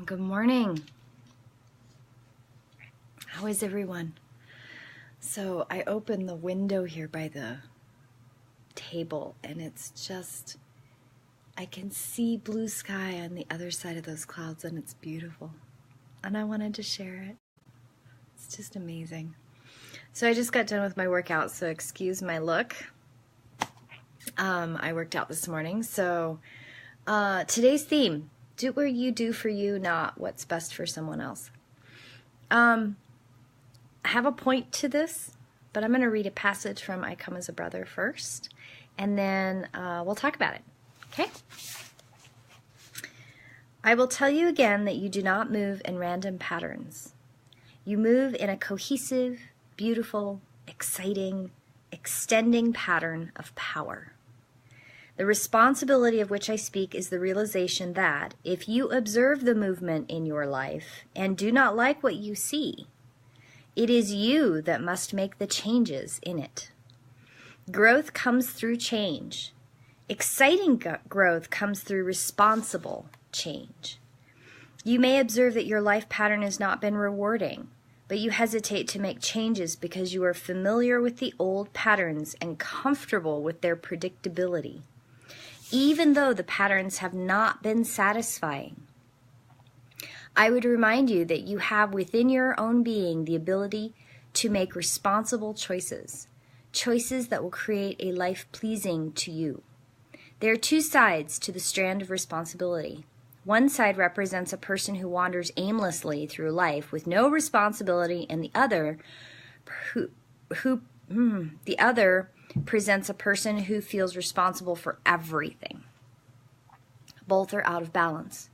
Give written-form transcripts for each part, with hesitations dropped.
Good morning. How is everyone? So I opened the window here by the table and it's just, I can see blue sky on the other side of those clouds and it's beautiful. And I wanted to share it. It's just amazing. So I just got done with my workout, so excuse my look. I worked out this morning. So today's theme, do what you do for you, not what's best for someone else. I have a point to this, but I'm going to read a passage from I Come as a Brother first, and then we'll talk about it. Okay? I will tell you again that you do not move in random patterns. You move in a cohesive, beautiful, exciting, extending pattern of power. The responsibility of which I speak is the realization that if you observe the movement in your life and do not like what you see, it is you that must make the changes in it. Growth comes through change. Exciting growth comes through responsible change. You may observe that your life pattern has not been rewarding, but you hesitate to make changes because you are familiar with the old patterns and comfortable with their predictability, even though the patterns have not been satisfying. I would remind you that you have within your own being the ability to make responsible choices, choices that will create a life pleasing to you. There are two sides to the strand of responsibility. One side represents a person who wanders aimlessly through life with no responsibility, and the other presents a person who feels responsible for everything. Both are out of balance.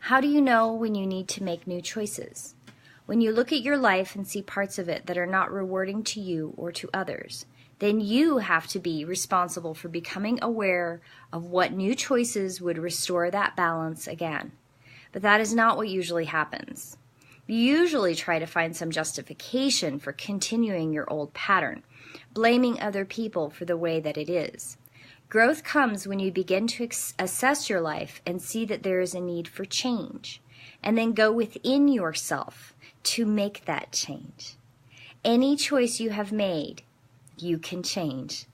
How do you know when you need to make new choices? When you look at your life and see parts of it that are not rewarding to you or to others, then you have to be responsible for becoming aware of what new choices would restore that balance again. But that is not what usually happens. You usually try to find some justification for continuing your old pattern, blaming other people for the way that it is. Growth comes when you begin to assess your life and see that there is a need for change, and then go within yourself to make that change. Any choice you have made, you can change.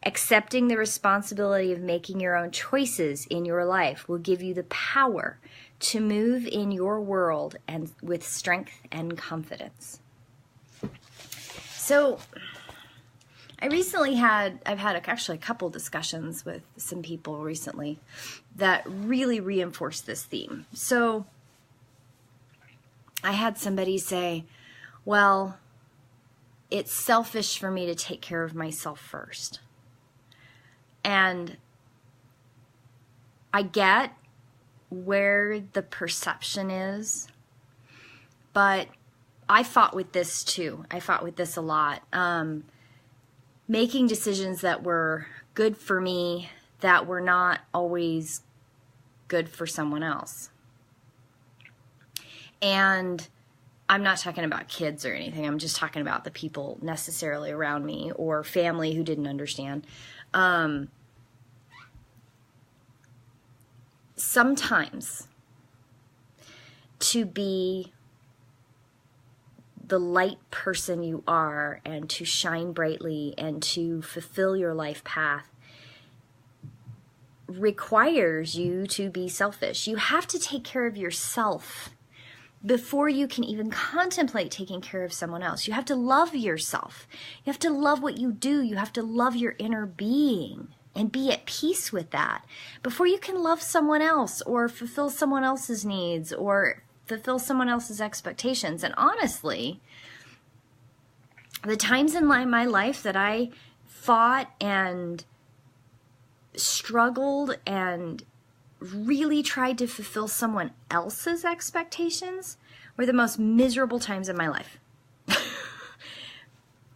Accepting the responsibility of making your own choices in your life will give you the power to move in your world and with strength and confidence. So I've had actually a couple discussions with some people recently that really reinforce this theme. So I had somebody say, well, it's selfish for me to take care of myself first. And I get where the perception is, but I fought with this too. I fought with this a lot. Making decisions that were good for me that were not always good for someone else. And I'm not talking about kids or anything. I'm just talking about the people necessarily around me or family who didn't understand. Sometimes to be the light person you are and to shine brightly and to fulfill your life path requires you to be selfish. You have to take care of yourself before you can even contemplate taking care of someone else. You have to love yourself. You have to love what you do. You have to love your inner being and be at peace with that before you can love someone else or fulfill someone else's needs or fulfill someone else's expectations. And honestly, the times in my life that I fought and struggled and really tried to fulfill someone else's expectations were the most miserable times in my life.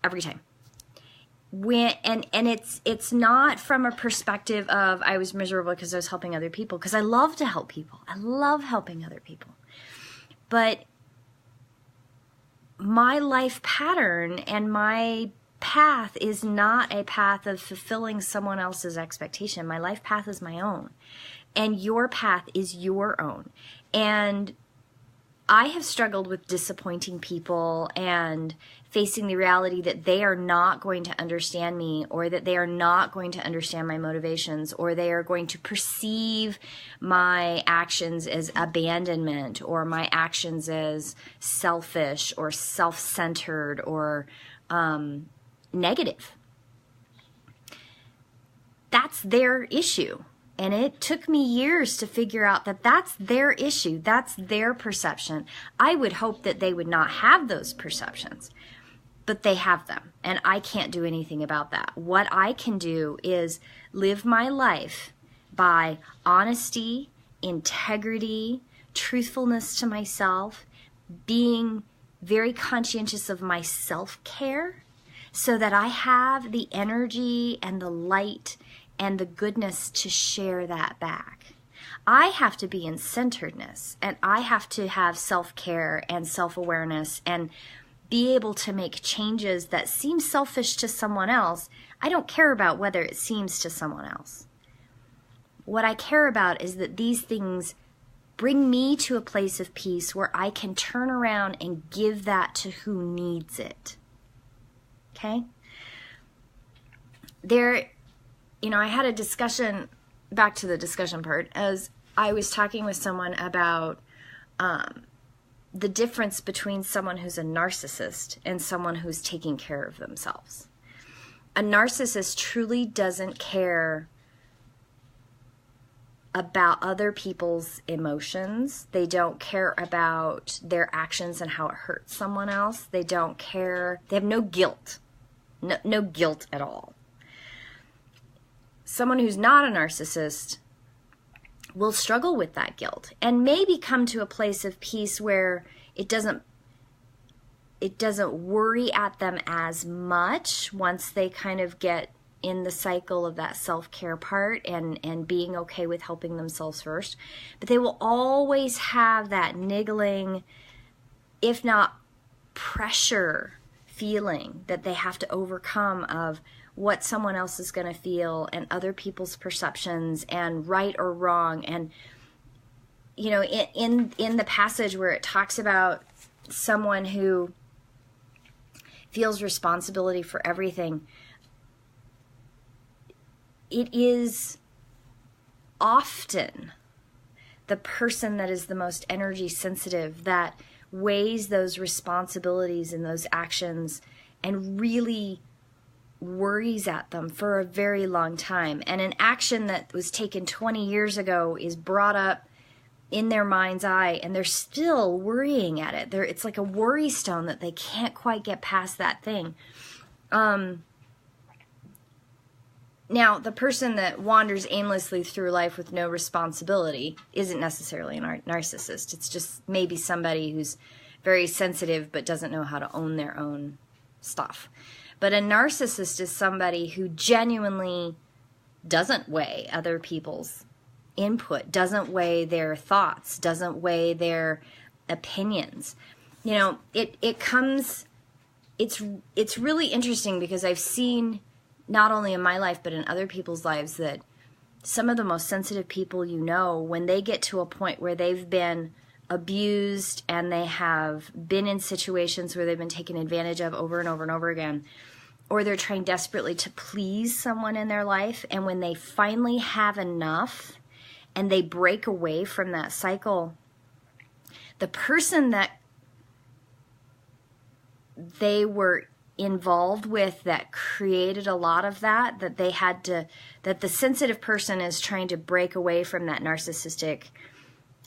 Every time. It's not from a perspective of I was miserable because I was helping other people, because I love to help people. I love helping other people. But my life pattern and my path is not a path of fulfilling someone else's expectation. My life path is my own. And your path is your own. And I have struggled with disappointing people and facing the reality that they are not going to understand me, or that they are not going to understand my motivations, or they are going to perceive my actions as abandonment, or my actions as selfish or self-centered or negative. That's their issue. And it took me years to figure out that that's their issue. That's their perception. I would hope that they would not have those perceptions, but they have them. And I can't do anything about that. What I can do is live my life by honesty, integrity, truthfulness to myself, being very conscientious of my self-care so that I have the energy and the light and the goodness to share that back. I have to be in centeredness, and I have to have self-care and self-awareness and be able to make changes that seem selfish to someone else. I don't care about whether it seems to someone else. What I care about is that these things bring me to a place of peace where I can turn around and give that to who needs it. Okay? I had a discussion, back to the discussion part, as I was talking with someone about the difference between someone who's a narcissist and someone who's taking care of themselves. A narcissist truly doesn't care about other people's emotions. They don't care about their actions and how it hurts someone else. They don't care. They have no guilt. No guilt at all. Someone who's not a narcissist will struggle with that guilt and maybe come to a place of peace where it doesn't worry at them as much once they kind of get in the cycle of that self-care part and being okay with helping themselves first. But they will always have that niggling, if not pressure, feeling that they have to overcome of what someone else is going to feel and other people's perceptions and right or wrong. And in the passage where it talks about someone who feels responsibility for everything, it is often the person that is the most energy sensitive that weighs those responsibilities and those actions and really worries at them for a very long time. And an action that was taken 20 years ago is brought up in their mind's eye and they're still worrying at it. It's like a worry stone that they can't quite get past that thing. Now, the person that wanders aimlessly through life with no responsibility isn't necessarily a narcissist. It's just maybe somebody who's very sensitive but doesn't know how to own their own stuff. But a narcissist is somebody who genuinely doesn't weigh other people's input, doesn't weigh their thoughts, doesn't weigh their opinions. It's really interesting because I've seen, not only in my life but in other people's lives, that some of the most sensitive people when they get to a point where they've been abused and they have been in situations where they've been taken advantage of over and over and over again, or they're trying desperately to please someone in their life, and when they finally have enough and they break away from that cycle, the person that they were involved with that created a lot of that the sensitive person is trying to break away from that narcissistic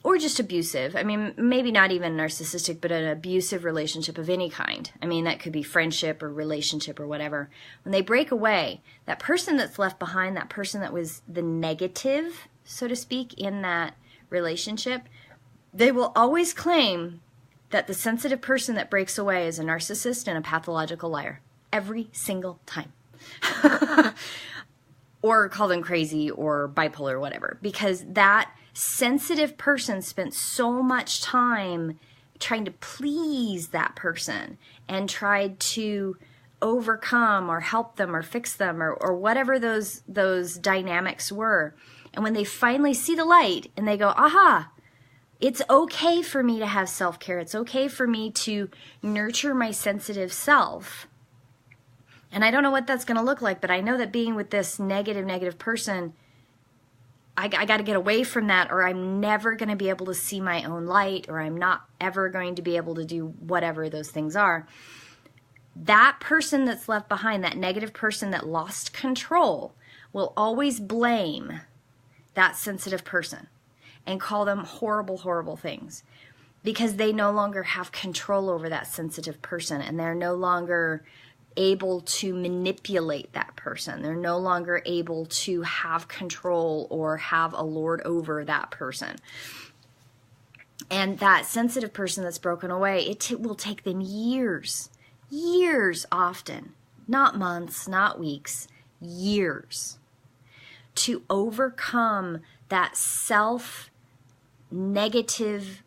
or just abusive. I mean, maybe not even narcissistic, but an abusive relationship of any kind. I mean, that could be friendship or relationship or whatever. When they break away, that person that's left behind, that person that was the negative, so to speak, in that relationship, they will always claim that the sensitive person that breaks away is a narcissist and a pathological liar. Every single time. Or call them crazy or bipolar or whatever. Because that sensitive person spent so much time trying to please that person and tried to overcome or help them or fix them or whatever those dynamics were. And when they finally see the light and they go, aha, It's okay for me to have self-care. It's okay for me to nurture my sensitive self. And I don't know what that's going to look like, but I know that being with this negative person, I got to get away from that, or I'm never going to be able to see my own light, or I'm not ever going to be able to do whatever those things are. That person that's left behind, that negative person that lost control, will always blame that sensitive person and call them horrible, horrible things, because they no longer have control over that sensitive person, and they're no longer able to manipulate that person. They're no longer able to have control or have a lord over that person. And that sensitive person that's broken away, it will take them years often, not months, not weeks, years, to overcome that self-negative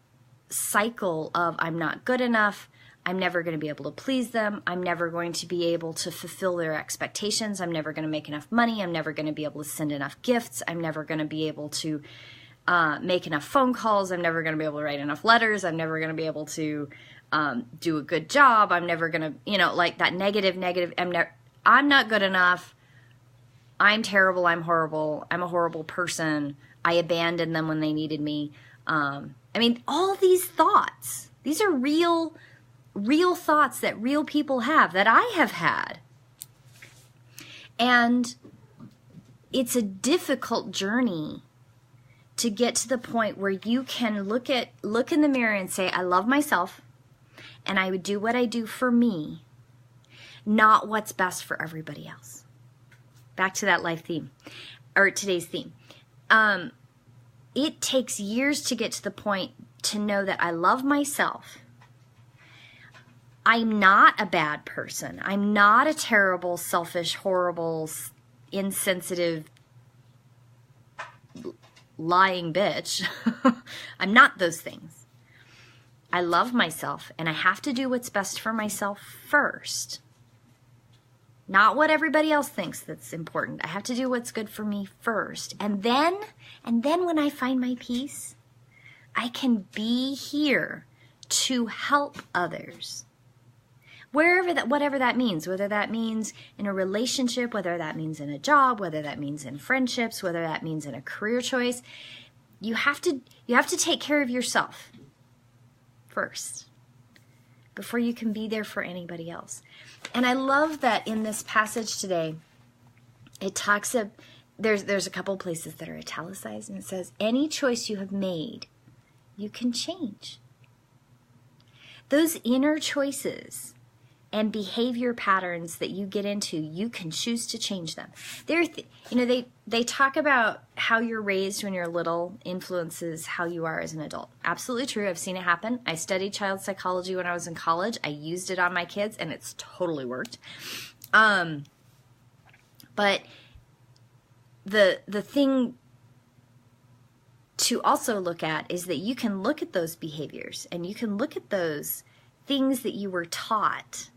cycle of I'm not good enough, I'm never going to be able to please them, I'm never going to be able to fulfill their expectations, I'm never going to make enough money, I'm never going to be able to send enough gifts, I'm never going to be able to make enough phone calls, I'm never going to be able to write enough letters, I'm never going to be able to do a good job, I'm never going to, like that negative, I'm not good enough, I'm terrible, I'm horrible, I'm a horrible person, I abandoned them when they needed me. All these thoughts, these are real thoughts that real people have, that I have had. And it's a difficult journey to get to the point where you can look in the mirror and say, I love myself, and I would do what I do for me, not what's best for everybody else. Back to that life theme, or today's theme. It takes years to get to the point to know that I love myself. I'm not a bad person. I'm not a terrible, selfish, horrible, insensitive, lying bitch. I'm not those things. I love myself, and I have to do what's best for myself first. Not what everybody else thinks that's important. I have to do what's good for me first. And then when I find my peace, I can be here to help others. Whatever that means, whether that means in a relationship, whether that means in a job, whether that means in friendships, whether that means in a career choice, you have to take care of yourself first before you can be there for anybody else. And I love that in this passage today, it talks of, there's a couple places that are italicized, and it says, any choice you have made, you can change. Those inner choices and behavior patterns that you get into, you can choose to change them. They talk about how you're raised when you're little influences how you are as an adult. Absolutely true. I've seen it happen. I studied child psychology when I was in college. I used it on my kids, and it's totally worked. But the thing to also look at is that you can look at those behaviors, and you can look at those things that you were taught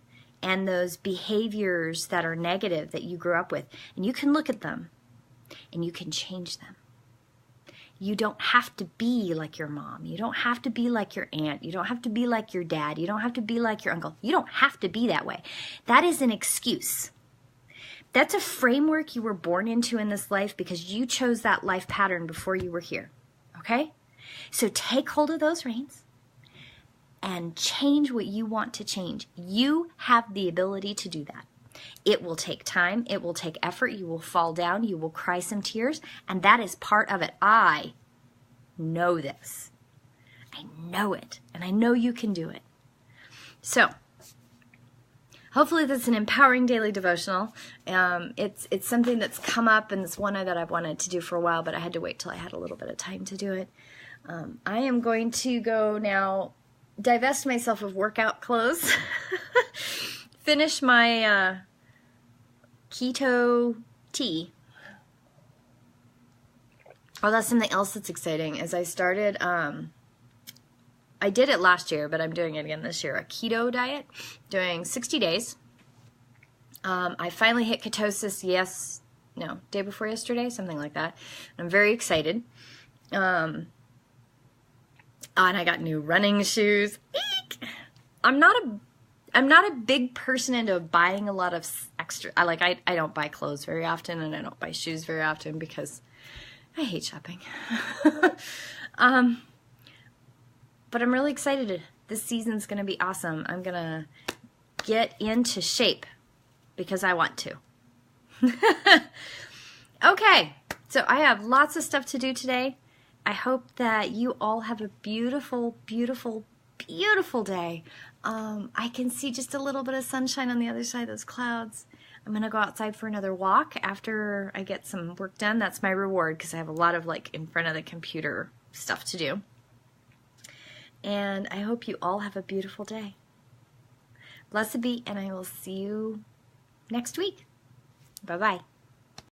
and those behaviors that are negative that you grew up with, and you can look at them and you can change them. You don't have to be like your mom. You don't have to be like your aunt. You don't have to be like your dad. You don't have to be like your uncle. You don't have to be that way. That is an excuse. That's a framework you were born into in this life because you chose that life pattern before you were here. Okay? So take hold of those reins and change what you want to change. You have the ability to do that. It will take time. It will take effort. You will fall down. You will cry some tears. And that is part of it. I know this. I know it. And I know you can do it. So, hopefully that's an empowering daily devotional. It's something that's come up, and it's one that I've wanted to do for a while, but I had to wait till I had a little bit of time to do it. I am going to go now divest myself of workout clothes, finish my keto tea. Oh, that's something else that's exciting is I started, I did it last year, but I'm doing it again this year, a keto diet, doing 60 days. I finally hit ketosis day before yesterday, something like that. I'm very excited. Oh, and I got new running shoes. Eek! I'm not a big person into buying a lot of extra. I don't buy clothes very often, and I don't buy shoes very often because I hate shopping. But I'm really excited. This season's going to be awesome. I'm going to get into shape because I want to. Okay, so I have lots of stuff to do today. I hope that you all have a beautiful, beautiful, beautiful day. I can see just a little bit of sunshine on the other side of those clouds. I'm going to go outside for another walk after I get some work done. That's my reward because I have a lot of in front of the computer stuff to do. And I hope you all have a beautiful day. Blessed be, and I will see you next week. Bye-bye.